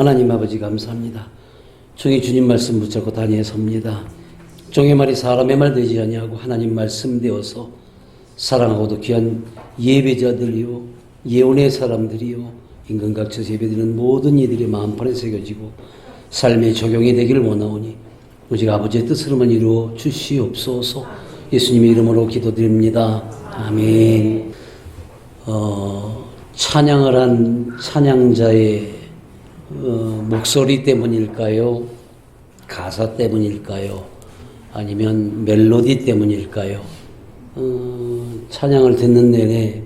하나님 아버지 감사합니다. 종이 주님 말씀 붙잡고 다니에 섭니다. 종의 말이 사람의 말 되지 아니하고 하나님 말씀 되어서 사랑하고도 귀한 예배자들이요 예언의 사람들이요 인근각처에서 예배드리는 모든 이들의 마음판에 새겨지고 삶의 적용이 되기를 원하오니 오직 아버지의 뜻으로만 이루어 주시옵소서. 예수님의 이름으로 기도드립니다. 아멘. 찬양을 한 찬양자의 목소리 때문일까요? 가사 때문일까요? 아니면 멜로디 때문일까요? 찬양을 듣는 내내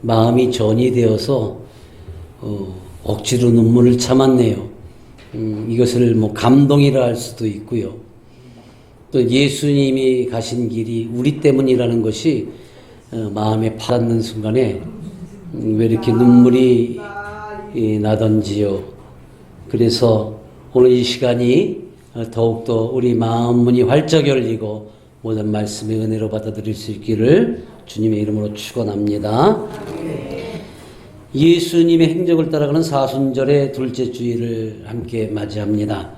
마음이 전이 되어서 억지로 눈물을 참았네요. 이것을 감동이라 할 수도 있고요. 또 예수님이 가신 길이 우리 때문이라는 것이 마음에 파닿는 순간에 왜 이렇게 눈물이 나던지요. 그래서 오늘 이 시간이 더욱더 우리 마음 문이 활짝 열리고 모든 말씀의 은혜로 받아들일 수 있기를 주님의 이름으로 축원합니다. 예수님의 행적을 따라가는 사순절의 둘째 주일을 함께 맞이합니다.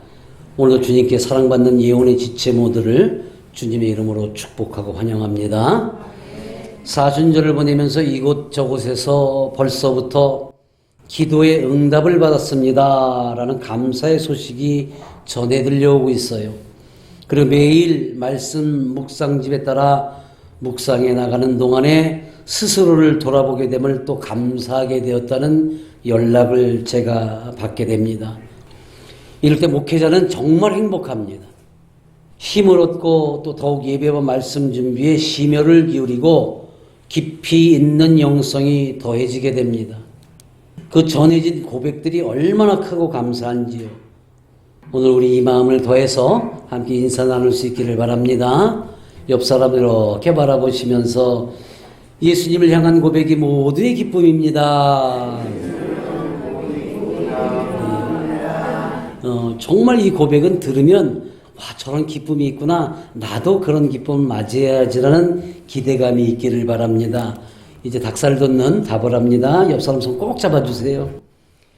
오늘도 주님께 사랑받는 예언의 지체 모두를 주님의 이름으로 축복하고 환영합니다. 사순절을 보내면서 이곳저곳에서 벌써부터 기도의 응답을 받았습니다 라는 감사의 소식이 전해 들려오고 있어요. 그리고 매일 말씀 묵상집에 따라 묵상해 나가는 동안에 스스로를 돌아보게 됨을 또 감사하게 되었다는 연락을 제가 받게 됩니다. 이럴 때 목회자는 정말 행복합니다. 힘을 얻고 또 더욱 예배와 말씀 준비에 심혈을 기울이고 깊이 있는 영성이 더해지게 됩니다. 그 전해진 고백들이 얼마나 크고 감사한지요. 오늘 우리 이 마음을 더해서 함께 인사 나눌 수 있기를 바랍니다. 옆 사람을 이렇게 바라보시면서 예수님을 향한 고백이 모두의 기쁨입니다. 정말 이 고백은 들으면 와, 저런 기쁨이 있구나. 나도 그런 기쁨을 맞이해야지라는 기대감이 있기를 바랍니다. 이제 닭살 돋는 답을 합니다. 옆 사람 손 꼭 잡아주세요.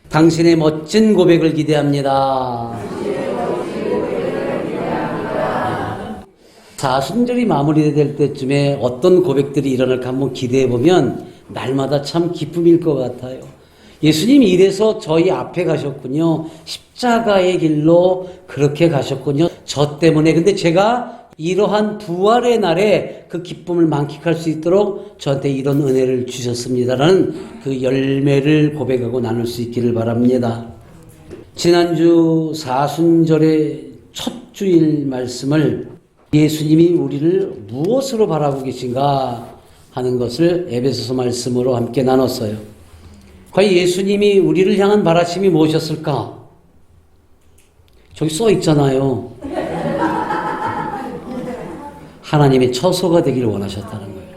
당신의 멋진 고백을 기대합니다. 사순절이 마무리될 때쯤에 어떤 고백들이 일어날까 한번 기대해보면 날마다 참 기쁨일 것 같아요. 예수님이 이래서 저희 앞에 가셨군요. 십자가의 길로 그렇게 가셨군요. 저 때문에. 근데 제가 이러한 부활의 날에 그 기쁨을 만끽할 수 있도록 저한테 이런 은혜를 주셨습니다라는 그 열매를 고백하고 나눌 수 있기를 바랍니다. 지난주 사순절의 첫 주일 말씀을 예수님이 우리를 무엇으로 바라보고 계신가 하는 것을 에베소서 말씀으로 함께 나눴어요. 과연 예수님이 우리를 향한 바라심이 무엇이었을까? 저기 써 있잖아요. 하나님의 처소가 되기를 원하셨다는 거예요.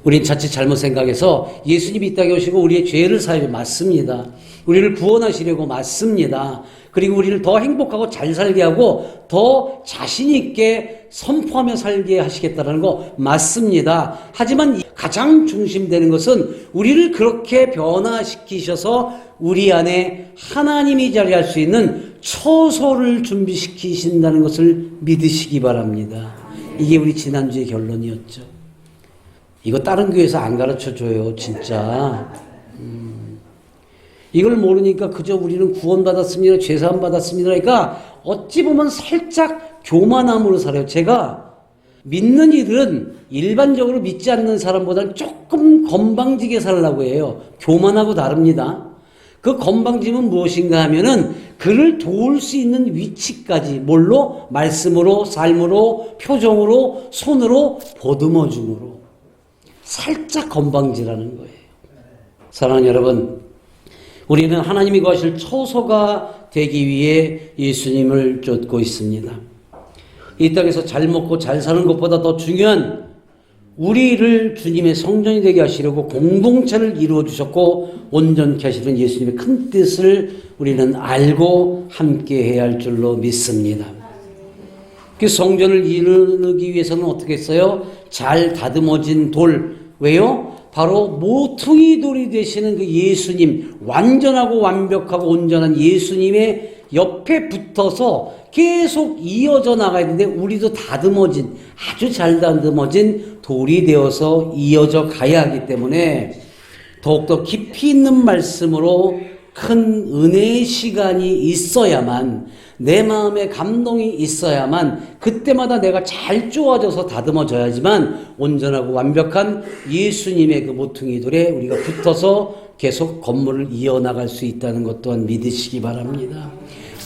우린 자칫 잘못 생각해서 예수님이 이 땅에 오시고 우리의 죄를 사하려 맞습니다. 우리를 구원하시려고 맞습니다. 그리고 우리를 더 행복하고 잘 살게 하고 더 자신 있게 선포하며 살게 하시겠다는 거 맞습니다. 하지만 가장 중심되는 것은 우리를 그렇게 변화시키셔서 우리 안에 하나님이 자리할 수 있는 처소를 준비시키신다는 것을 믿으시기 바랍니다. 이게 우리 지난주의 결론이었죠. 이거 다른 교회에서 안 가르쳐줘요, 진짜. 이걸 모르니까 그저 우리는 구원받았습니다, 죄사함 받았습니다. 그러니까 어찌 보면 살짝 교만함으로 살아요. 제가 믿는 이들은 일반적으로 믿지 않는 사람보다는 조금 건방지게 살라고 해요. 교만하고 다릅니다. 그 건방짐은 무엇인가 하면은 그를 도울 수 있는 위치까지 뭘로? 말씀으로, 삶으로, 표정으로, 손으로 보듬어 줌으로 살짝 건방지라는 거예요. 사랑하는 여러분, 우리는 하나님이 거하실 처소가 되기 위해 예수님을 쫓고 있습니다. 이 땅에서 잘 먹고 잘 사는 것보다 더 중요한 우리를 주님의 성전이 되게 하시려고 공동체를 이루어 주셨고 온전케 하시는 예수님의 큰 뜻을 우리는 알고 함께 해야 할 줄로 믿습니다. 그 성전을 이루기 위해서는 어떻게 했어요? 잘 다듬어진 돌. 왜요? 바로 모퉁이 돌이 되시는 그 예수님, 완전하고 완벽하고 온전한 예수님의 옆에 붙어서 계속 이어져 나가야 되는데 우리도 다듬어진, 아주 잘 다듬어진 돌이 되어서 이어져 가야 하기 때문에 더욱더 깊이 있는 말씀으로 큰 은혜의 시간이 있어야만, 내 마음에 감동이 있어야만 그때마다 내가 잘 쪼아져서 다듬어져야지만 온전하고 완벽한 예수님의 그 모퉁이 돌에 우리가 붙어서 계속 건물을 이어나갈 수 있다는 것 또한 믿으시기 바랍니다.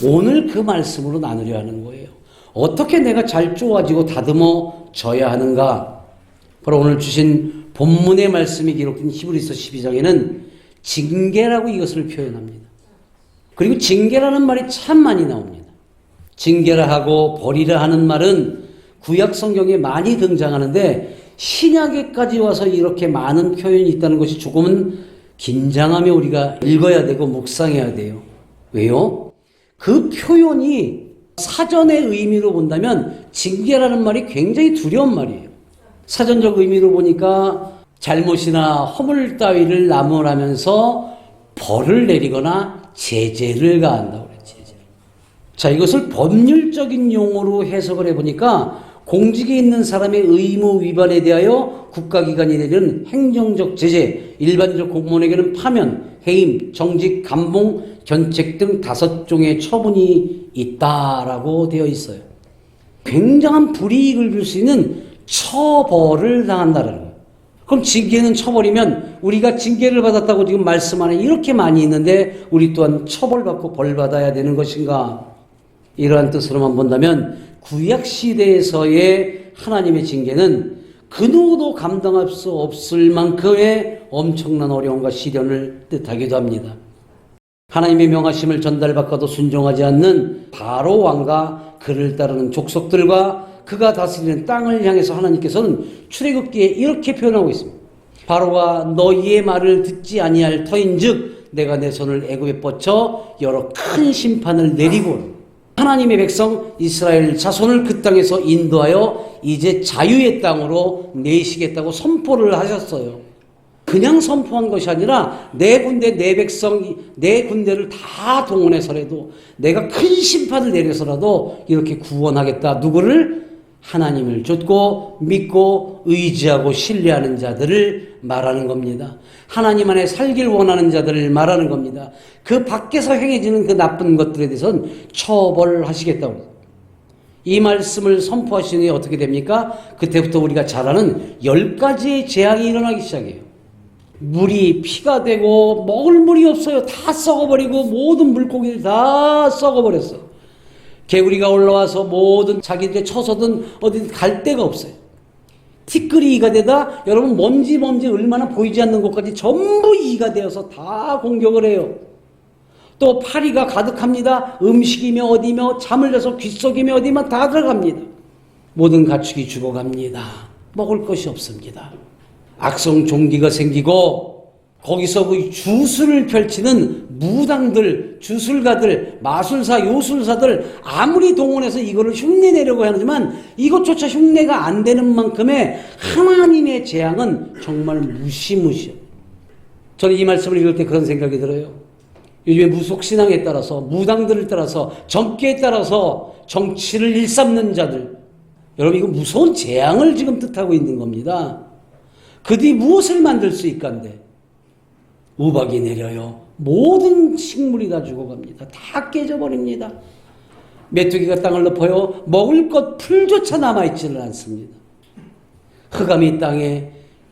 오늘 그 말씀으로 나누려 하는 거예요. 어떻게 내가 잘 쪼아지고 다듬어져야 하는가? 바로 오늘 주신 본문의 말씀이 기록된 히브리서 12장에는 징계라고 이것을 표현합니다. 그리고 징계라는 말이 참 많이 나옵니다. 징계라 하고 버리라 하는 말은 구약 성경에 많이 등장하는데 신약에까지 와서 이렇게 많은 표현이 있다는 것이 조금은 긴장하며 우리가 읽어야 되고 묵상해야 돼요. 왜요? 그 표현이 사전의 의미로 본다면 징계라는 말이 굉장히 두려운 말이에요. 사전적 의미로 보니까 잘못이나 허물 따위를 나무라면서 벌을 내리거나 제재를 가한다고 그래요. 제재. 자, 이것을 법률적인 용어로 해석을 해보니까 공직에 있는 사람의 의무 위반에 대하여 국가기관이 내리는 행정적 제재, 일반적 공무원에게는 파면, 해임, 정직, 감봉, 견책 등 5종의 처분이 있다라고 되어 있어요. 굉장한 불이익을 줄 수 있는 처벌을 당한다라는 거예요. 그럼 징계는 처벌이면 우리가 징계를 받았다고 지금 말씀 안에 이렇게 많이 있는데 우리 또한 처벌받고 벌받아야 되는 것인가? 이러한 뜻으로만 본다면 구약시대에서의 하나님의 징계는 그 누구도 감당할 수 없을 만큼의 엄청난 어려움과 시련을 뜻하기도 합니다. 하나님의 명하심을 전달받고도 순종하지 않는 바로 왕과 그를 따르는 족속들과 그가 다스리는 땅을 향해서 하나님께서는 출애굽기에 이렇게 표현하고 있습니다. 바로가 너희의 말을 듣지 아니할 터인즉 내가 내 손을 애굽에 뻗쳐 여러 큰 심판을 내리고 하나님의 백성 이스라엘 자손을 그 땅에서 인도하여 이제 자유의 땅으로 내시겠다고 선포를 하셨어요. 그냥 선포한 것이 아니라 내 군대, 내 백성, 내 군대를 다 동원해서라도 내가 큰 심판을 내려서라도 이렇게 구원하겠다. 누구를? 하나님을 좇고 믿고 의지하고 신뢰하는 자들을 말하는 겁니다. 하나님 안에 살길 원하는 자들을 말하는 겁니다. 그 밖에서 행해지는 그 나쁜 것들에 대해서는 처벌하시겠다고. 이 말씀을 선포하시니 어떻게 됩니까? 그때부터 우리가 잘 아는 10가지의 재앙이 일어나기 시작해요. 물이 피가 되고 먹을 물이 없어요. 다 썩어버리고 모든 물고기를 다 썩어버렸어. 개구리가 올라와서 모든 자기들의 처소든 어디든 갈 데가 없어요. 티끌이 이가 되다 여러분 먼지 얼마나 보이지 않는 곳까지 전부 이가 되어서 다 공격을 해요. 또 파리가 가득합니다. 음식이며 어디며 잠을 자서 귓속이며 어디면 다 들어갑니다. 모든 가축이 죽어갑니다. 먹을 것이 없습니다. 악성 종기가 생기고 거기서 그 주술을 펼치는 무당들, 주술가들, 마술사, 요술사들 아무리 동원해서 이거를 흉내내려고 하지만 이것조차 흉내가 안 되는 만큼의 하나님의 재앙은 정말 무시무시해요. 저는 이 말씀을 읽을 때 그런 생각이 들어요. 요즘에 무속신앙에 따라서 무당들을 따라서 정계에 따라서 정치를 일삼는 자들, 여러분 이거 무서운 재앙을 지금 뜻하고 있는 겁니다. 그 뒤 무엇을 만들 수 있간데 우박이 내려요. 모든 식물이 다 죽어갑니다. 다 깨져버립니다. 메뚜기가 땅을 덮어요. 먹을 것 풀조차 남아있지는 않습니다. 흑암이 땅에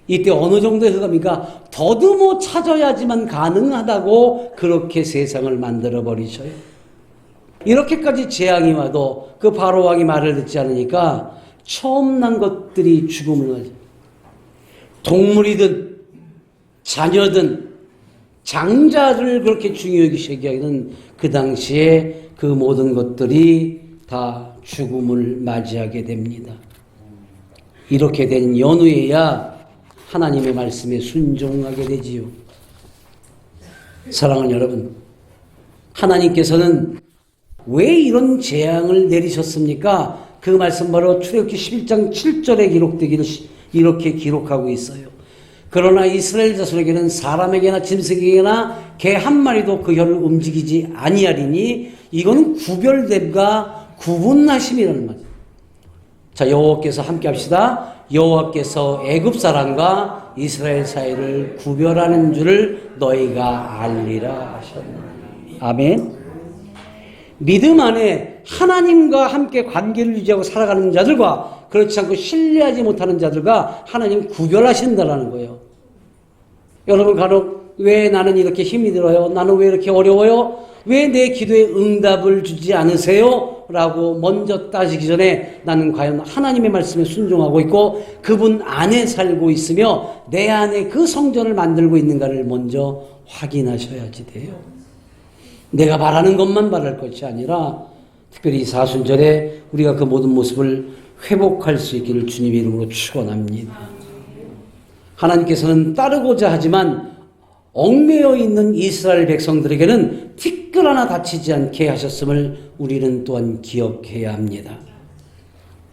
이때 어느 정도의 흑암이가 더듬어 찾아야지만 가능하다고 그렇게 세상을 만들어버리셔요. 이렇게까지 재앙이 와도 그 바로왕이 말을 듣지 않으니까 처음 난 것들이 죽음을 하죠. 동물이든 자녀든 장자를 그렇게 중요하게 여기는 그 당시에 그 모든 것들이 다 죽음을 맞이하게 됩니다. 이렇게 된 연후에야 하나님의 말씀에 순종하게 되지요. 사랑하는 여러분, 하나님께서는 왜 이런 재앙을 내리셨습니까? 그 말씀 바로 출애굽기 11장 7절에 기록되기를 이렇게 기록하고 있어요. 그러나 이스라엘 자손에게는 사람에게나 짐승에게나 개 한 마리도 그 혀를 움직이지 아니하리니 이거는 구별됨과 구분하심이라는 말이에요. 자, 여호와께서 함께 합시다. 여호와께서 애굽 사람과 이스라엘 사이를 구별하는 줄을 너희가 알리라 하셨나니. 아멘. 믿음 안에 하나님과 함께 관계를 유지하고 살아가는 자들과 그렇지 않고 신뢰하지 못하는 자들과 하나님 구별하신다라는 거예요. 여러분, 간혹 왜 나는 이렇게 힘이 들어요? 나는 왜 이렇게 어려워요? 왜 내 기도에 응답을 주지 않으세요? 라고 먼저 따지기 전에 나는 과연 하나님의 말씀에 순종하고 있고 그분 안에 살고 있으며 내 안에 그 성전을 만들고 있는가를 먼저 확인하셔야지 돼요. 내가 바라는 것만 바랄 것이 아니라 특별히 사순절에 우리가 그 모든 모습을 회복할 수 있기를 주님의 이름으로 축원합니다. 하나님께서는 따르고자 하지만 얽매여 있는 이스라엘 백성들에게는 티끌 하나 다치지 않게 하셨음을 우리는 또한 기억해야 합니다.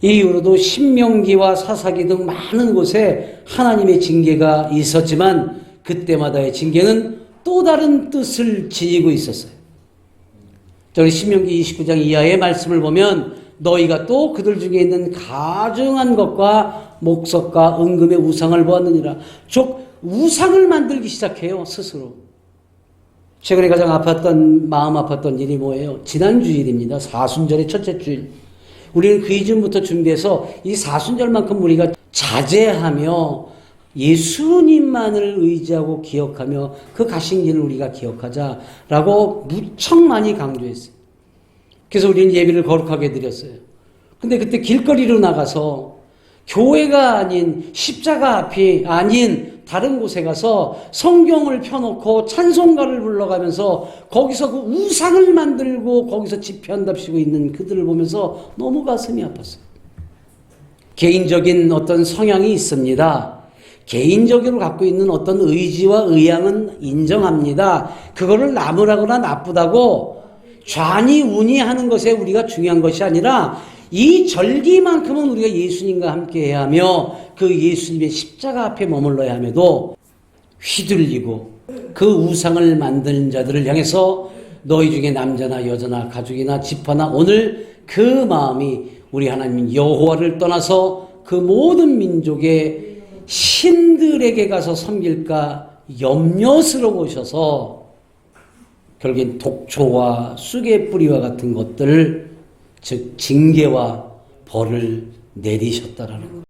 이 이후로도 신명기와 사사기 등 많은 곳에 하나님의 징계가 있었지만 그때마다의 징계는 또 다른 뜻을 지니고 있었어요. 저희 신명기 29장 이하의 말씀을 보면 너희가 또 그들 중에 있는 가증한 것과 목석과 은금의 우상을 보았느니라. 즉 우상을 만들기 시작해요, 스스로. 최근에 가장 마음 아팠던 일이 뭐예요? 지난 주일입니다. 사순절의 첫째 주일. 우리는 그 이전부터 준비해서 이 사순절만큼 우리가 자제하며 예수님만을 의지하고 기억하며 그 가신 길을 우리가 기억하자라고 무척 많이 강조했어요. 그래서 우리는 예배를 거룩하게 드렸어요. 근데 그때 길거리로 나가서 교회가 아닌 십자가 앞이 아닌 다른 곳에 가서 성경을 펴놓고 찬송가를 불러가면서 거기서 그 우상을 만들고 거기서 집회한답시고 있는 그들을 보면서 너무 가슴이 아팠어요. 개인적인 어떤 성향이 있습니다. 개인적으로 갖고 있는 어떤 의지와 의향은 인정합니다. 그거를 나무라거나 나쁘다고 좌니 우니 하는 것에 우리가 중요한 것이 아니라 이 절기만큼은 우리가 예수님과 함께 해야 하며 그 예수님의 십자가 앞에 머물러야 함에도 휘둘리고 그 우상을 만든 자들을 향해서 너희 중에 남자나 여자나 가족이나 집화나 오늘 그 마음이 우리 하나님 여호와를 떠나서 그 모든 민족의 신들에게 가서 섬길까 염려스러우셔서 결국엔 독초와 쑥의 뿌리와 같은 것들을 즉 징계와 벌을 내리셨다라는 것.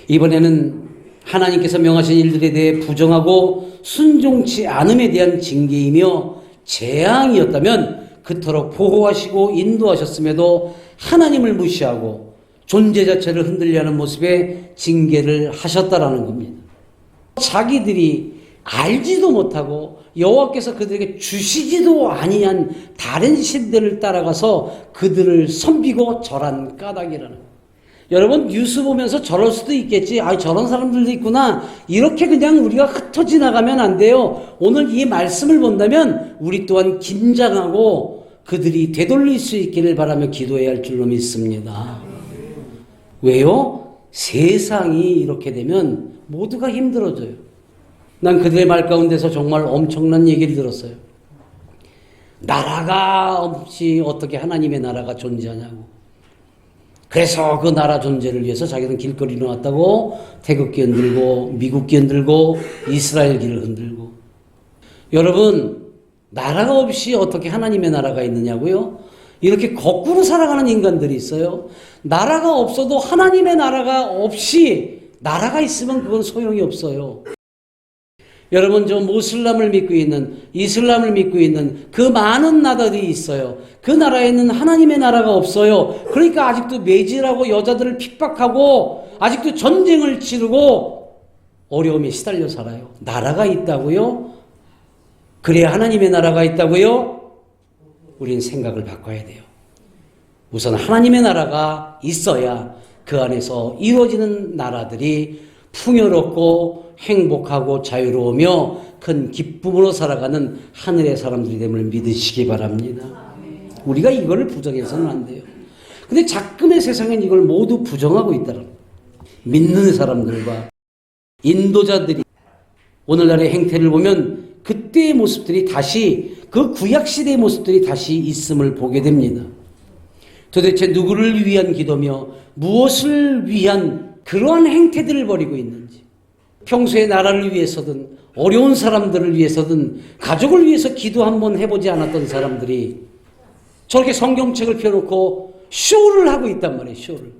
이번에는 하나님께서 명하신 일들에 대해 부정하고 순종치 않음에 대한 징계이며 재앙이었다면 그토록 보호하시고 인도하셨음에도 하나님을 무시하고 존재 자체를 흔들려 하는 모습에 징계를 하셨다라는 겁니다. 자기들이 알지도 못하고 여호와께서 그들에게 주시지도 아니한 다른 신들을 따라가서 그들을 섬기고 절한 까닭이라는 거예요. 여러분 뉴스 보면서 저럴 수도 있겠지. 저런 사람들도 있구나. 이렇게 그냥 우리가 흩어 지나가면 안 돼요. 오늘 이 말씀을 본다면 우리 또한 긴장하고 그들이 되돌릴 수 있기를 바라며 기도해야 할 줄로 믿습니다. 왜요? 세상이 이렇게 되면 모두가 힘들어져요. 난 그들의 말 가운데서 정말 엄청난 얘기를 들었어요. 나라가 없이 어떻게 하나님의 나라가 존재하냐고. 그래서 그 나라 존재를 위해서 자기는 길거리로 나왔다고 태극기 흔들고 미국기 흔들고 이스라엘기를 흔들고. 여러분 나라가 없이 어떻게 하나님의 나라가 있느냐고요? 이렇게 거꾸로 살아가는 인간들이 있어요. 나라가 없어도 하나님의 나라가 없이 나라가 있으면 그건 소용이 없어요. 여러분 저 모슬람을 믿고 있는 이슬람을 믿고 있는 그 많은 나라들이 있어요. 그 나라에는 하나님의 나라가 없어요. 그러니까 아직도 매질하고 여자들을 핍박하고 아직도 전쟁을 치르고 어려움에 시달려 살아요. 나라가 있다고요? 그래야 하나님의 나라가 있다고요? 우리는 생각을 바꿔야 돼요. 우선 하나님의 나라가 있어야 그 안에서 이루어지는 나라들이 풍요롭고 행복하고 자유로우며 큰 기쁨으로 살아가는 하늘의 사람들이 됨을 믿으시기 바랍니다. 우리가 이거를 부정해서는 안 돼요. 근데 자금의 세상엔 이걸 모두 부정하고 있다는 믿는 사람들과 인도자들이 오늘날의 행태를 보면 그때의 모습들이 다시 그 구약시대의 모습들이 다시 있음을 보게 됩니다. 도대체 누구를 위한 기도며 무엇을 위한 그러한 행태들을 벌이고 있는지, 평소에 나라를 위해서든 어려운 사람들을 위해서든 가족을 위해서 기도 한번 해보지 않았던 사람들이 저렇게 성경책을 펴놓고 쇼를 하고 있단 말이에요. 쇼를.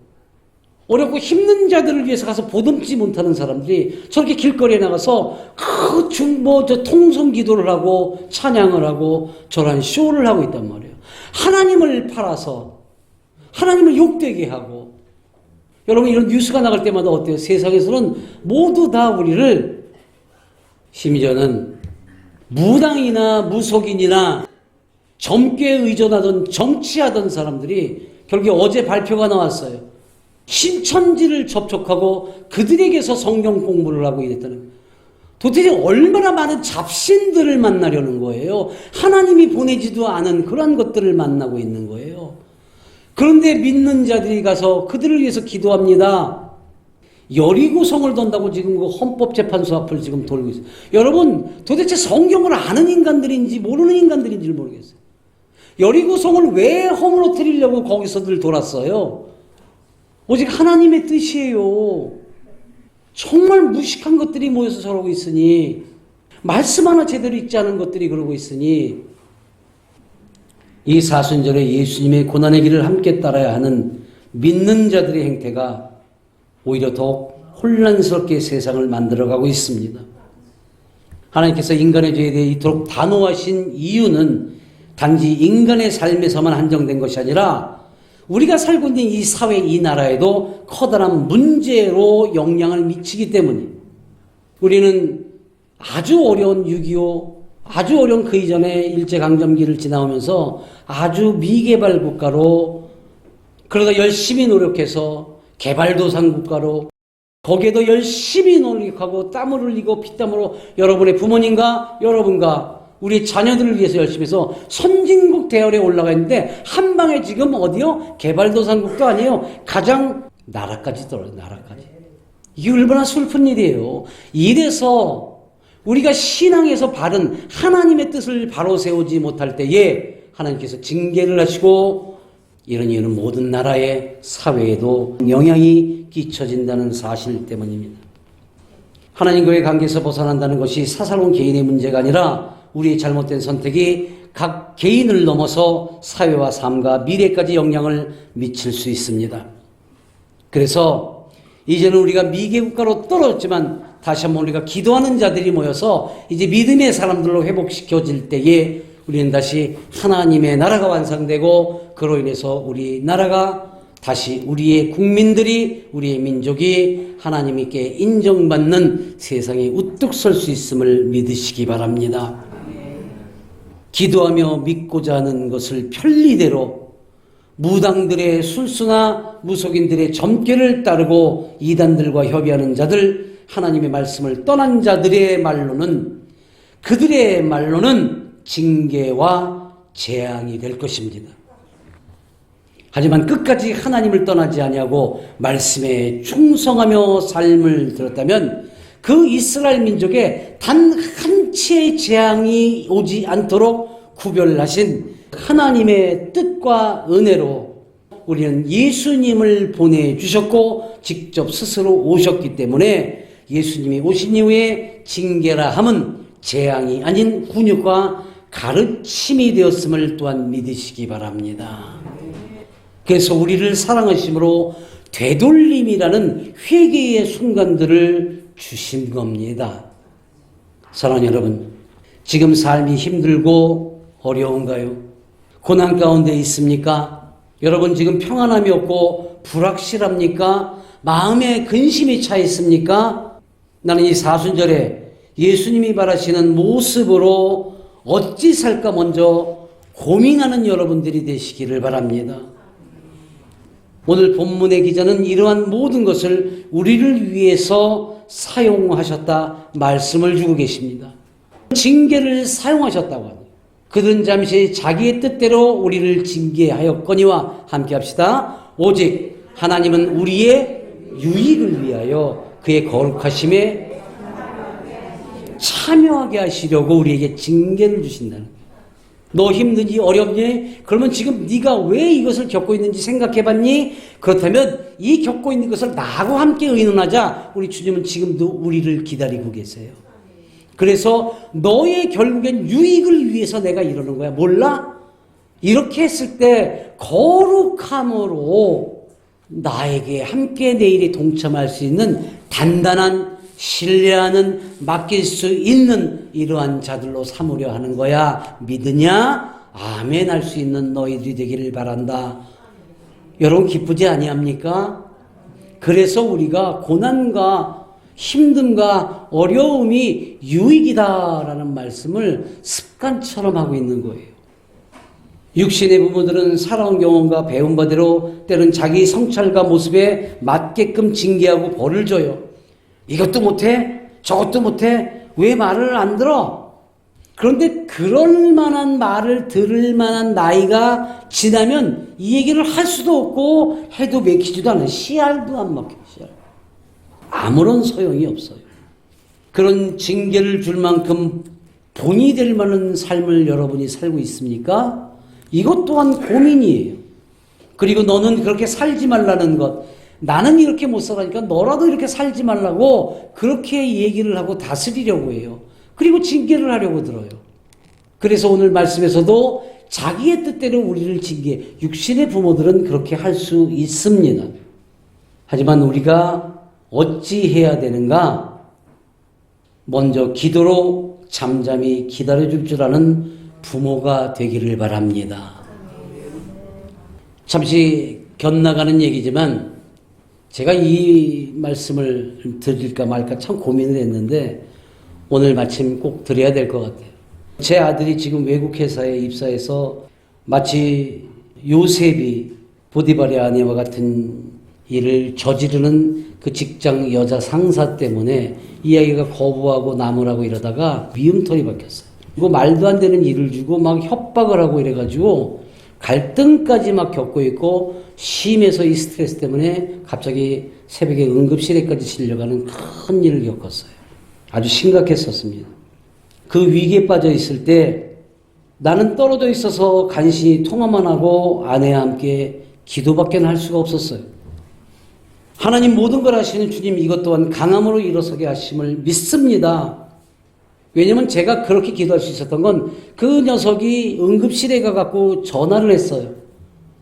어렵고 힘든 자들을 위해서 가서 보듬지 못하는 사람들이 저렇게 길거리에 나가서 통성 기도를 하고 찬양을 하고 저런 쇼를 하고 있단 말이에요. 하나님을 팔아서 하나님을 욕되게 하고, 여러분 이런 뉴스가 나갈 때마다 어때요? 세상에서는 모두 다 우리를, 심지어는 무당이나 무속인이나 점괘 의존하던 정치하던 사람들이 결국에 어제 발표가 나왔어요. 신천지를 접촉하고 그들에게서 성경 공부를 하고 이랬다는 거예요. 도대체 얼마나 많은 잡신들을 만나려는 거예요. 하나님이 보내지도 않은 그런 것들을 만나고 있는 거예요. 그런데 믿는 자들이 가서 그들을 위해서 기도합니다. 여리고성을 던다고 지금 그 헌법재판소 앞을 지금 돌고 있어요. 여러분 도대체 성경을 아는 인간들인지 모르는 인간들인지 모르겠어요. 여리고성을 왜 허물어뜨리려고 거기서들 돌았어요? 오직 하나님의 뜻이에요. 정말 무식한 것들이 모여서 저러고 있으니, 말씀 하나 제대로 읽지 않은 것들이 그러고 있으니, 이 사순절에 예수님의 고난의 길을 함께 따라야 하는 믿는 자들의 행태가 오히려 더욱 혼란스럽게 세상을 만들어가고 있습니다. 하나님께서 인간의 죄에 대해 이토록 단호하신 이유는 단지 인간의 삶에서만 한정된 것이 아니라 우리가 살고 있는 이 사회, 이 나라에도 커다란 문제로 영향을 미치기 때문에, 우리는 아주 어려운 6.25, 아주 어려운 그 이전의 일제강점기를 지나오면서 아주 미개발 국가로, 그러다 열심히 노력해서 개발도상 국가로, 거기에도 열심히 노력하고 땀을 흘리고 피땀으로 여러분의 부모님과 여러분과 우리 자녀들을 위해서 열심히 해서 선진국 대열에 올라가 있는데 한 방에 지금 어디요? 개발도상국도 아니에요. 가장 나라까지 떨어져요. 나라까지. 이게 얼마나 슬픈 일이에요. 이래서 우리가 신앙에서 바른 하나님의 뜻을 바로 세우지 못할 때에 하나님께서 징계를 하시고, 이런 이유는 모든 나라의 사회에도 영향이 끼쳐진다는 사실 때문입니다. 하나님과의 관계에서 벗어난다는 것이 사사로운 개인의 문제가 아니라 우리의 잘못된 선택이 각 개인을 넘어서 사회와 삶과 미래까지 영향을 미칠 수 있습니다. 그래서 이제는 우리가 미개국가로 떨어졌지만 다시 한번 우리가 기도하는 자들이 모여서 이제 믿음의 사람들로 회복시켜질 때에 우리는 다시 하나님의 나라가 완성되고, 그로 인해서 우리 나라가 다시 우리의 국민들이, 우리의 민족이 하나님께 인정받는 세상에 우뚝 설 수 있음을 믿으시기 바랍니다. 기도하며 믿고자 하는 것을 편리대로 무당들의 술수나 무속인들의 점괘를 따르고 이단들과 협의하는 자들, 하나님의 말씀을 떠난 자들의 말로는, 그들의 말로는 징계와 재앙이 될 것입니다. 하지만 끝까지 하나님을 떠나지 아니하고 말씀에 충성하며 삶을 들었다면 그 이스라엘 민족에 단 한 치의 재앙이 오지 않도록 구별하신 하나님의 뜻과 은혜로 우리는 예수님을 보내주셨고 직접 스스로 오셨기 때문에 예수님이 오신 이후에 징계라 함은 재앙이 아닌 훈육과 가르침이 되었음을 또한 믿으시기 바랍니다. 그래서 우리를 사랑하심으로 되돌림이라는 회개의 순간들을 주신 겁니다. 사랑하는 여러분, 지금 삶이 힘들고 어려운가요? 고난 가운데 있습니까? 여러분 지금 평안함이 없고 불확실합니까? 마음에 근심이 차 있습니까? 나는 이 사순절에 예수님이 바라시는 모습으로 어찌 살까 먼저 고민하는 여러분들이 되시기를 바랍니다. 오늘 본문의 기자는 이러한 모든 것을 우리를 위해서 사용하셨다 말씀을 주고 계십니다. 징계를 사용하셨다고 합니다. 그들은 잠시 자기의 뜻대로 우리를 징계하였거니와 함께 합시다. 오직 하나님은 우리의 유익을 위하여 그의 거룩하심에 참여하게 하시려고 우리에게 징계를 주신다는 거예요. 너 힘드니 어렵니? 그러면 지금 네가 왜 이것을 겪고 있는지 생각해봤니? 그렇다면 이 겪고 있는 것을 나하고 함께 의논하자. 우리 주님은 지금도 우리를 기다리고 계세요. 그래서 너의 결국엔 유익을 위해서 내가 이러는 거야. 몰라? 이렇게 했을 때 거룩함으로 나에게 함께 내일에 동참할 수 있는 단단한 신뢰하는 맡길 수 있는 이러한 자들로 삼으려 하는 거야. 믿으냐? 아멘 할 수 있는 너희들이 되기를 바란다. 여러분 기쁘지 아니합니까? 그래서 우리가 고난과 힘듦과 어려움이 유익이다라는 말씀을 습관처럼 하고 있는 거예요. 육신의 부모들은 살아온 경험과 배운 바대로 때론 자기 성찰과 모습에 맞게끔 징계하고 벌을 줘요. 이것도 못해? 저것도 못해? 왜 말을 안 들어? 그런데 그럴 만한 말을 들을 만한 나이가 지나면 이 얘기를 할 수도 없고 해도 맥히지도 않아요. 씨알도 안 먹혀요. 씨알. 아무런 소용이 없어요. 그런 징계를 줄 만큼 본이 될 만한 삶을 여러분이 살고 있습니까? 이것 또한 고민이에요. 그리고 너는 그렇게 살지 말라는 것, 나는 이렇게 못 살아니까 너라도 이렇게 살지 말라고 그렇게 얘기를 하고 다스리려고 해요. 그리고 징계를 하려고 들어요. 그래서 오늘 말씀에서도 자기의 뜻대로 우리를 징계, 육신의 부모들은 그렇게 할 수 있습니다. 하지만 우리가 어찌 해야 되는가? 먼저 기도로 잠잠히 기다려줄 줄 아는 부모가 되기를 바랍니다. 잠시 곁나가는 얘기지만 제가 이 말씀을 드릴까 말까 참 고민을 했는데 오늘 마침 꼭 드려야 될 것 같아요. 제 아들이 지금 외국 회사에 입사해서 마치 요셉이 보디발의 아내와 같은 일을 저지르는 그 직장 여자 상사 때문에 이 아이가 거부하고 나무라고 이러다가 미움털이 박혔어요. 그리고 말도 안 되는 일을 주고 막 협박을 하고 이래가지고 갈등까지 막 겪고 있고 심해서 이 스트레스 때문에 갑자기 새벽에 응급실에까지 실려가는 큰 일을 겪었어요. 아주 심각했었습니다. 그 위기에 빠져 있을 때 나는 떨어져 있어서 간신히 통화만 하고 아내와 함께 기도밖에 할 수가 없었어요. 하나님 모든 걸 하시는 주님 이것 또한 강함으로 일어서게 하심을 믿습니다. 왜냐면 제가 그렇게 기도할 수 있었던 건 그 녀석이 응급실에 가갖고 전화를 했어요.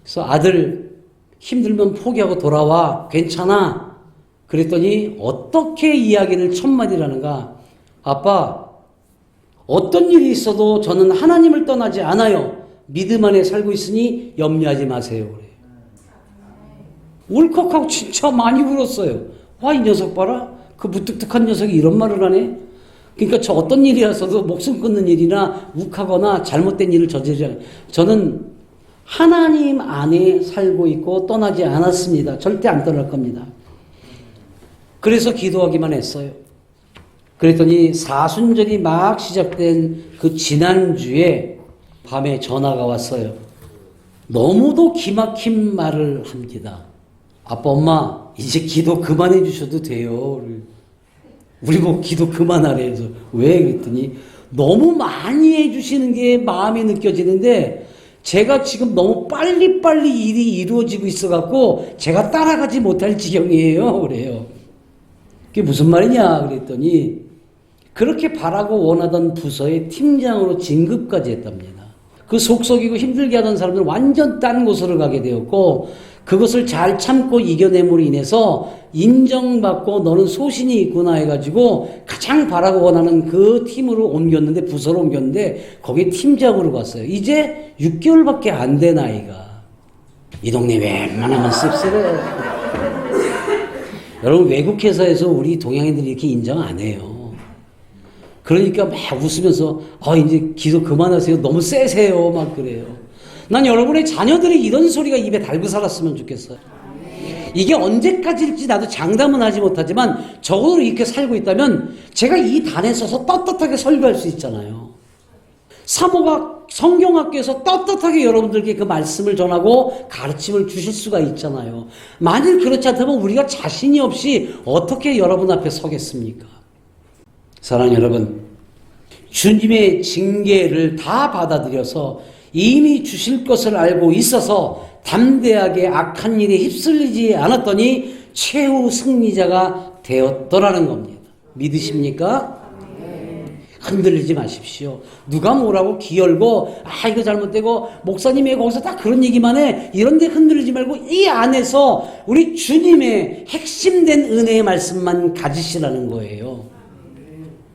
그래서 아들 힘들면 포기하고 돌아와 괜찮아. 그랬더니 어떻게 이야기를 첫마디를 하는가. 아빠 어떤 일이 있어도 저는 하나님을 떠나지 않아요. 믿음 안에 살고 있으니 염려하지 마세요. 그래요. 울컥하고 진짜 많이 울었어요. 와, 이 녀석 봐라. 그 무뚝뚝한 녀석이 이런 말을 하네. 그러니까 저 어떤 일이라서도 목숨 끊는 일이나 욱하거나 잘못된 일을 저지르지 않아요. 저는 하나님 안에 살고 있고 떠나지 않았습니다. 절대 안 떠날 겁니다. 그래서 기도하기만 했어요. 그랬더니 사순절이 막 시작된 그 지난주에 밤에 전화가 왔어요. 너무도 기막힌 말을 합니다. 아빠, 엄마, 이제 기도 그만해 주셔도 돼요. 우리 보고 기도 그만하래. 그래서 왜? 그랬더니 너무 많이 해주시는 게 마음이 느껴지는데 제가 지금 너무 빨리빨리 일이 이루어지고 있어갖고 제가 따라가지 못할 지경이에요. 그래요. 그게 무슨 말이냐? 그랬더니 그렇게 바라고 원하던 부서의 팀장으로 진급까지 했답니다. 그 속썩이고 힘들게 하던 사람들은 완전 딴 곳으로 가게 되었고 그것을 잘 참고 이겨냄으로 인해서 인정받고 너는 소신이 있구나 해가지고 가장 바라고 원하는 그 팀으로 옮겼는데 부서로 옮겼는데 거기 팀장으로 갔어요. 이제 6개월밖에 안 된 아이가. 이 동네 웬만하면 씁쓸해. 여러분 외국 회사에서 우리 동양인들이 이렇게 인정 안 해요. 그러니까 막 웃으면서 이제 기도 그만하세요. 너무 세세요. 막 그래요. 난 여러분의 자녀들이 이런 소리가 입에 달고 살았으면 좋겠어요. 이게 언제까지일지 나도 장담은 하지 못하지만 적어도 이렇게 살고 있다면 제가 이 단에 서서 떳떳하게 설교할 수 있잖아요. 사모가 성경학교에서 떳떳하게 여러분들께 그 말씀을 전하고 가르침을 주실 수가 있잖아요. 만일 그렇지 않다면 우리가 자신이 없이 어떻게 여러분 앞에 서겠습니까? 사랑하는 여러분, 주님의 징계를 다 받아들여서 이미 주실 것을 알고 있어서 담대하게 악한 일에 휩쓸리지 않았더니 최후 승리자가 되었더라는 겁니다. 믿으십니까? 흔들리지 마십시오. 누가 뭐라고 기열고 이거 잘못되고 목사님이 거기서 딱 그런 얘기만 해 이런데 흔들리지 말고 이 안에서 우리 주님의 핵심된 은혜의 말씀만 가지시라는 거예요.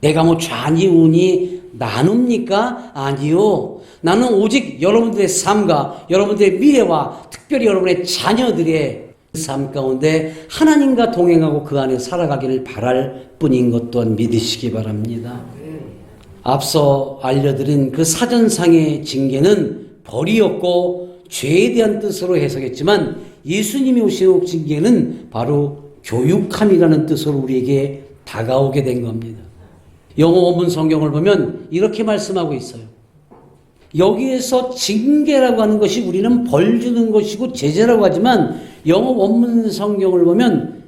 내가 뭐 좌니 우니 나눕니까? 아니요. 나는 오직 여러분들의 삶과 여러분들의 미래와 특별히 여러분의 자녀들의 삶 가운데 하나님과 동행하고 그 안에 살아가기를 바랄 뿐인 것 또한 믿으시기 바랍니다. 앞서 알려드린 그 사전상의 징계는 벌이었고 죄에 대한 뜻으로 해석했지만 예수님이 오신 징계는 바로 교육함이라는 뜻으로 우리에게 다가오게 된 겁니다. 영어 원문 성경을 보면 이렇게 말씀하고 있어요. 여기에서 징계라고 하는 것이 우리는 벌 주는 것이고 제재라고 하지만 영어 원문 성경을 보면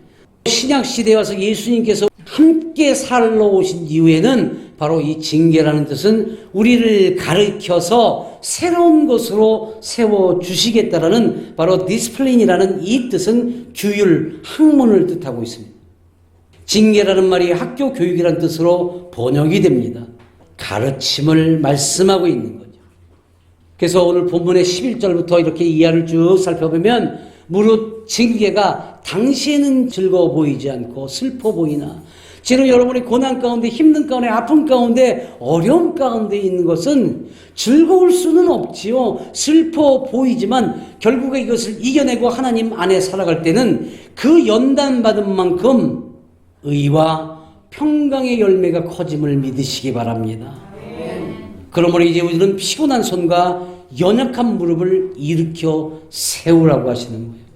신약시대에 와서 예수님께서 함께 살러 오신 이후에는 바로 이 징계라는 뜻은 우리를 가르쳐서 새로운 것으로 세워주시겠다라는 바로 디스플린이라는 이 뜻은 규율, 학문을 뜻하고 있습니다. 징계라는 말이 학교 교육이라는 뜻으로 번역이 됩니다. 가르침을 말씀하고 있는 거죠. 그래서 오늘 본문의 11절부터 이렇게 이하를 쭉 살펴보면 무릇 징계가 당시에는 즐거워 보이지 않고 슬퍼 보이나 지금 여러분이 고난 가운데 힘든 가운데 아픔 가운데 어려움 가운데 있는 것은 즐거울 수는 없지요. 슬퍼 보이지만 결국에 이것을 이겨내고 하나님 안에 살아갈 때는 그 연단받은 만큼 의와 평강의 열매가 커짐을 믿으시기 바랍니다. 그러므로 이제 우리는 피곤한 손과 연약한 무릎을 일으켜 세우라고 하시는 거예요.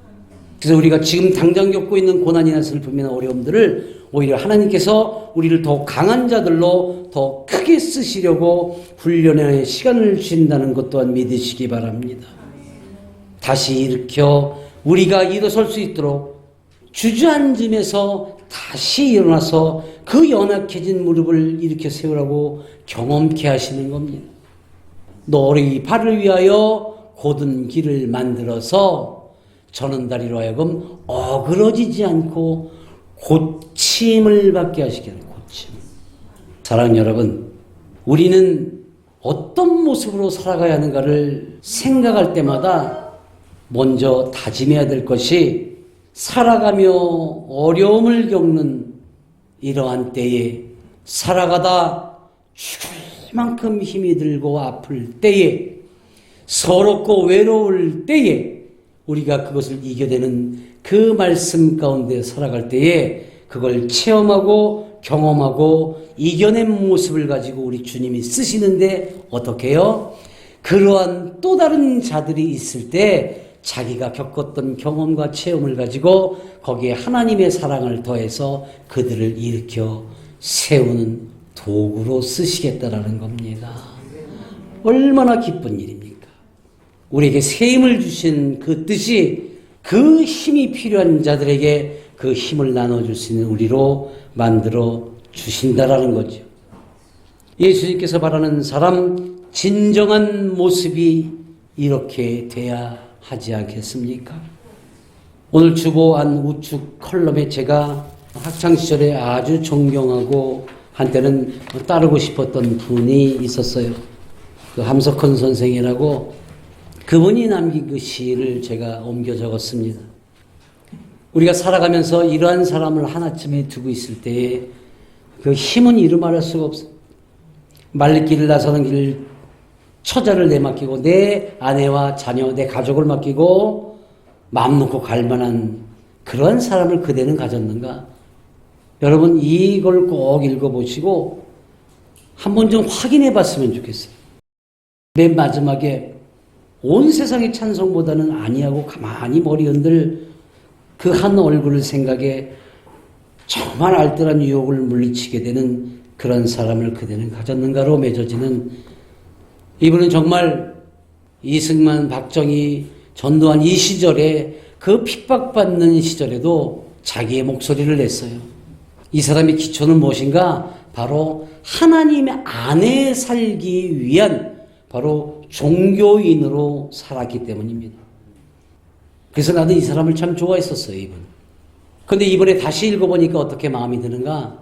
그래서 우리가 지금 당장 겪고 있는 고난이나 슬픔이나 어려움들을 오히려 하나님께서 우리를 더 강한 자들로 더 크게 쓰시려고 훈련의 시간을 주신다는 것 또한 믿으시기 바랍니다. 다시 일으켜 우리가 일어설 수 있도록 주저앉음에서 다시 일어나서 그 연약해진 무릎을 일으켜 세우라고 경험케 하시는 겁니다. 너희 발을 위하여 곧은 길을 만들어서 저는 다리로 하여금 어그러지지 않고 고침을 받게 하시게 하는 고침. 사랑하는 여러분, 우리는 어떤 모습으로 살아가야 하는가를 생각할 때마다 먼저 다짐해야 될 것이 살아가며 어려움을 겪는 이러한 때에 살아가다 죽을 만큼 힘이 들고 아플 때에 서럽고 외로울 때에 우리가 그것을 이겨내는 그 말씀 가운데 살아갈 때에 그걸 체험하고 경험하고 이겨낸 모습을 가지고 우리 주님이 쓰시는데 어떻게 해요? 그러한 또 다른 자들이 있을 때 자기가 겪었던 경험과 체험을 가지고 거기에 하나님의 사랑을 더해서 그들을 일으켜 세우는 도구로 쓰시겠다라는 겁니다. 얼마나 기쁜 일입니까? 우리에게 새 힘을 주신 그 뜻이 그 힘이 필요한 자들에게 그 힘을 나눠줄 수 있는 우리로 만들어 주신다라는 거죠. 예수님께서 바라는 사람 진정한 모습이 이렇게 돼야 하지 않겠습니까? 오늘 주보안 우측 컬럼에 제가 학창시절에 아주 존경하고 한때는 따르고 싶었던 분이 있었어요. 그 함석헌 선생이라고 그분이 남긴 그 시를 제가 옮겨 적었습니다. 우리가 살아가면서 이러한 사람을 하나쯤에 두고 있을 때에 그 힘은 이루말할 수가 없어요. 말리길을 나서는 길 처자를 내맡기고 내 아내와 자녀, 내 가족을 맡기고 마음 놓고 갈 만한 그런 사람을 그대는 가졌는가? 여러분 이걸 꼭 읽어보시고 한번 좀 확인해 봤으면 좋겠어요. 맨 마지막에 온 세상의 찬송보다는 아니하고 가만히 머리 흔들 그 한 얼굴을 생각에 정말 알뜰한 유혹을 물리치게 되는 그런 사람을 그대는 가졌는가로 맺어지는 이분은 정말 이승만, 박정희, 전두환 이 시절에 그 핍박받는 시절에도 자기의 목소리를 냈어요. 이 사람의 기초는 무엇인가? 바로 하나님 안에 살기 위한 바로 종교인으로 살았기 때문입니다. 그래서 나도 이 사람을 참 좋아했었어요, 이분. 근데 이번에 다시 읽어보니까 어떻게 마음이 드는가?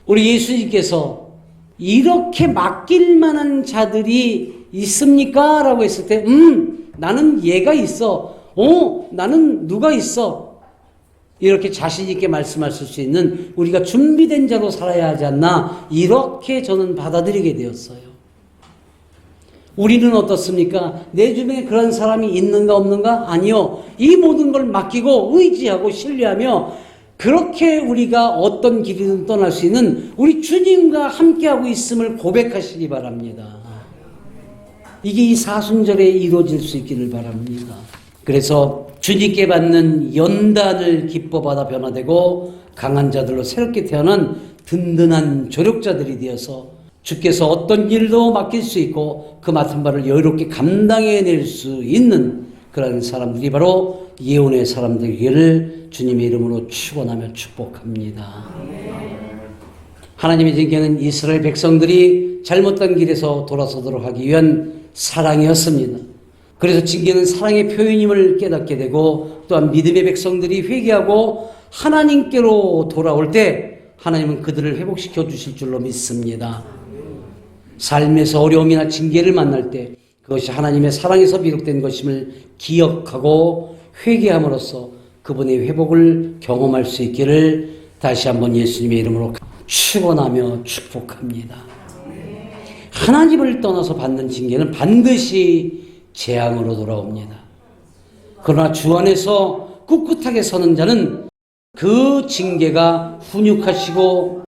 우리 예수님께서 이렇게 맡길 만한 자들이 있습니까? 라고 했을 때, 나는 얘가 있어. 나는 누가 있어. 이렇게 자신 있게 말씀하실 수 있는 우리가 준비된 자로 살아야 하지 않나, 이렇게 저는 받아들이게 되었어요. 우리는 어떻습니까? 내 주변에 그런 사람이 있는가 없는가? 아니요. 이 모든 걸 맡기고 의지하고 신뢰하며 그렇게 우리가 어떤 길이든 떠날 수 있는 우리 주님과 함께하고 있음을 고백하시기 바랍니다. 이게 이 사순절에 이루어질 수 있기를 바랍니다. 그래서 주님께 받는 연단을 기뻐받아 변화되고 강한 자들로 새롭게 태어난 든든한 조력자들이 되어서 주께서 어떤 일도 맡길 수 있고 그 맡은 바를 여유롭게 감당해낼 수 있는 그런 사람들이 바로 예언의 사람들이기를 주님의 이름으로 축원하며 축복합니다. 하나님의 징계는 이스라엘 백성들이 잘못된 길에서 돌아서도록 하기 위한 사랑이었습니다. 그래서 징계는 사랑의 표현임을 깨닫게 되고 또한 믿음의 백성들이 회개하고 하나님께로 돌아올 때 하나님은 그들을 회복시켜 주실 줄로 믿습니다. 삶에서 어려움이나 징계를 만날 때 그것이 하나님의 사랑에서 비롯된 것임을 기억하고 회개함으로써 그분의 회복을 경험할 수 있기를 다시 한번 예수님의 이름으로 축원하며 축복합니다. 하나님을 떠나서 받는 징계는 반드시 재앙으로 돌아옵니다. 그러나 주 안에서 꿋꿋하게 서는 자는 그 징계가 훈육하시고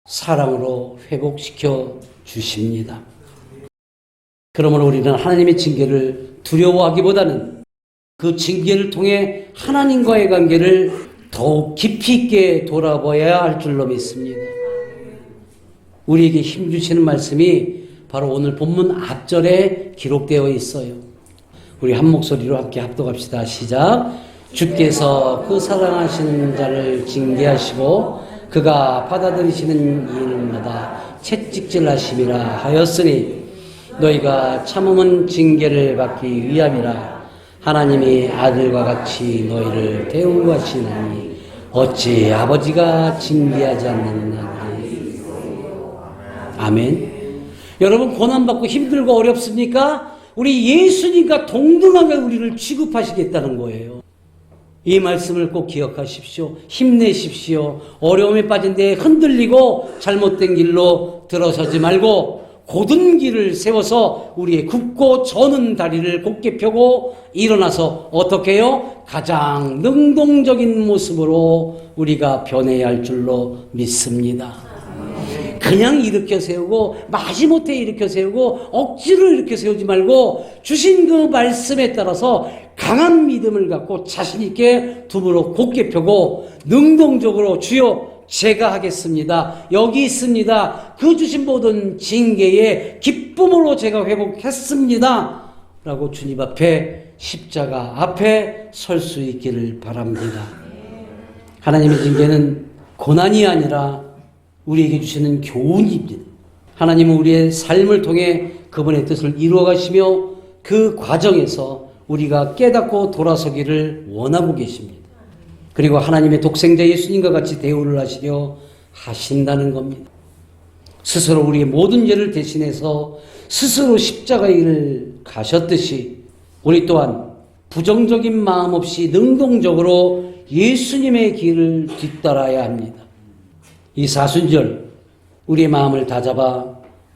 사랑으로 회복시켜 주십니다. 그러므로 우리는 하나님의 징계를 두려워하기보다는 그 징계를 통해 하나님과의 관계를 더욱 깊이 있게 돌아봐야 할 줄로 믿습니다. 우리에게 힘주시는 말씀이 바로 오늘 본문 앞절에 기록되어 있어요. 우리 한 목소리로 함께 합독합시다. 시작. 주께서 그 사랑하시는 자를 징계하시고 그가 받아들이시는 일마다 채찍질하심이라 하였으니 너희가 참음은 징계를 받기 위함이라. 하나님이 아들과 같이 너희를 대우하시나니 어찌 아버지가 징계하지 않느냐. 아멘. 여러분, 고난받고 힘들고 어렵습니까? 우리 예수님과 동등하게 우리를 취급하시겠다는 거예요. 이 말씀을 꼭 기억하십시오. 힘내십시오. 어려움에 빠진 데에 흔들리고 잘못된 길로 들어서지 말고 곧은 길을 세워서 우리의 굽고 저는 다리를 곧게 펴고 일어나서 어떻게 해요? 가장 능동적인 모습으로 우리가 변해야 할 줄로 믿습니다. 그냥 일으켜 세우고 마지못해 일으켜 세우고 억지로 일으켜 세우지 말고 주신 그 말씀에 따라서 강한 믿음을 갖고 자신 있게 두 무릎 곧게 펴고 능동적으로 주여 제가 하겠습니다. 여기 있습니다. 그 주신 모든 징계의 기쁨으로 제가 회복했습니다. 라고 주님 앞에 십자가 앞에 설 수 있기를 바랍니다. 하나님의 징계는 고난이 아니라 우리에게 주시는 교훈입니다. 하나님은 우리의 삶을 통해 그분의 뜻을 이루어 가시며 그 과정에서 우리가 깨닫고 돌아서기를 원하고 계십니다. 그리고 하나님의 독생자 예수님과 같이 대우를 하시려 하신다는 겁니다. 스스로 우리의 모든 죄를 대신해서 스스로 십자가의 길을 가셨듯이 우리 또한 부정적인 마음 없이 능동적으로 예수님의 길을 뒤따라야 합니다. 이 사순절 우리의 마음을 다잡아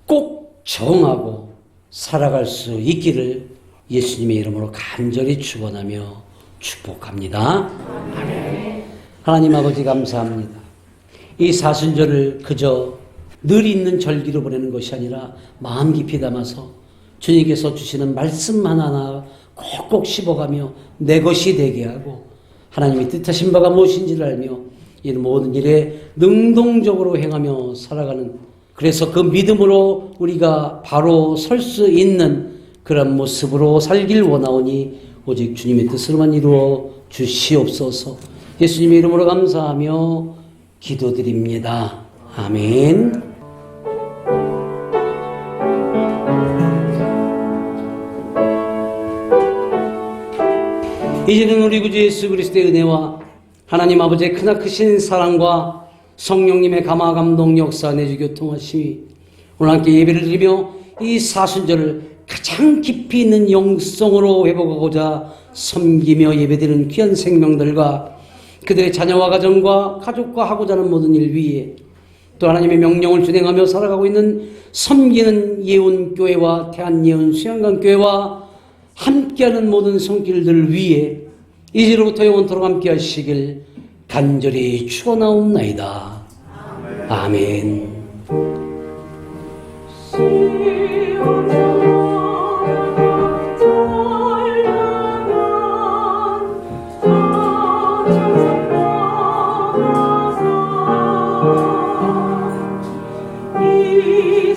꼭 정하고 살아갈 수 있기를 예수님의 이름으로 간절히 축원하며 축복합니다. 아멘. 하나님 아버지 감사합니다. 이 사순절을 그저 늘 있는 절기로 보내는 것이 아니라 마음 깊이 담아서 주님께서 주시는 말씀 하나하나 꼭꼭 씹어가며 내 것이 되게 하고 하나님이 뜻하신 바가 무엇인지를 알며 이 모든 일에 능동적으로 행하며 살아가는, 그래서 그 믿음으로 우리가 바로 설 수 있는 그런 모습으로 살길 원하오니 오직 주님의 뜻으로만 이루어 주시옵소서. 예수님의 이름으로 감사하며 기도드립니다. 아멘. 이제는 우리 구주 예수 그리스도의 은혜와 하나님 아버지의 크나크신 사랑과 성령님의 감화 감동 역사 내주 교통하심이 오늘 함께 예배를 드리며 이 사순절을 가장 깊이 있는 영성으로 회복하고자 섬기며 예배드리는 귀한 생명들과 그들의 자녀와 가정과 가족과 하고자 하는 모든 일 위에 또 하나님의 명령을 준행하며 살아가고 있는 섬기는 예언교회와 대한예언 수양강교회와 함께하는 모든 성길들 위에 이제로부터 영원토록 함께 하시길 간절히 축원하옵나이다. 아멘. 이